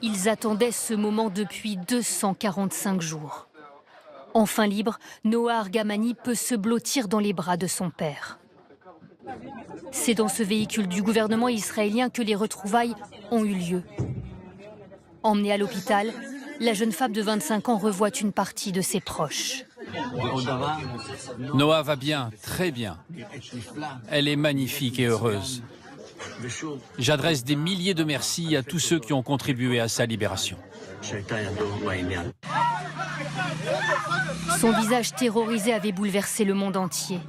Ils attendaient ce moment depuis 245 jours. Enfin libre, Noah Argamani peut se blottir dans les bras de son père. C'est dans ce véhicule du gouvernement israélien que les retrouvailles ont eu lieu. Emmenée à l'hôpital, la jeune femme de 25 ans revoit une partie de ses proches. Noah va bien, très bien. Elle est magnifique et heureuse. J'adresse des milliers de merci à tous ceux qui ont contribué à sa libération. Son visage terrorisé avait bouleversé le monde entier.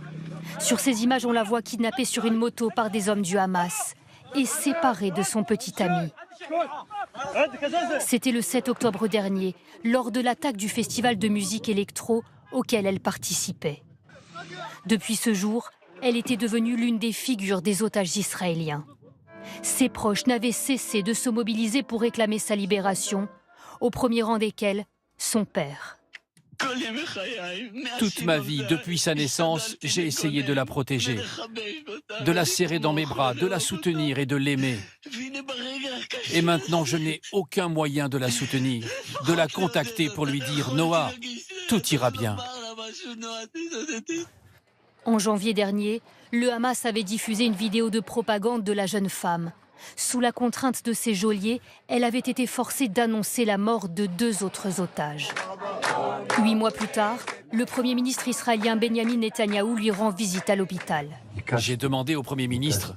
Sur ces images, on la voit kidnappée sur une moto par des hommes du Hamas et séparée de son petit ami. C'était le 7 octobre dernier, lors de l'attaque du festival de musique électro auquel elle participait. Depuis ce jour, elle était devenue l'une des figures des otages israéliens. Ses proches n'avaient cessé de se mobiliser pour réclamer sa libération, au premier rang desquels son père. Toute ma vie, depuis sa naissance, j'ai essayé de la protéger, de la serrer dans mes bras, de la soutenir et de l'aimer. Et maintenant, je n'ai aucun moyen de la soutenir, de la contacter pour lui dire « Noah, tout ira bien ». En janvier dernier, le Hamas avait diffusé une vidéo de propagande de la jeune femme. Sous la contrainte de ses geôliers, elle avait été forcée d'annoncer la mort de 2 autres otages. 8 mois plus tard, le Premier ministre israélien Benjamin Netanyahou lui rend visite à l'hôpital. J'ai demandé au Premier ministre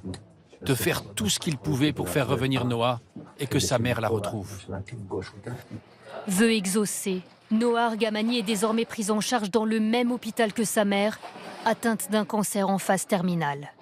de faire tout ce qu'il pouvait pour faire revenir Noah et que sa mère la retrouve. Vœu exaucé, Noah Argamani est désormais pris en charge dans le même hôpital que sa mère, atteinte d'un cancer en phase terminale.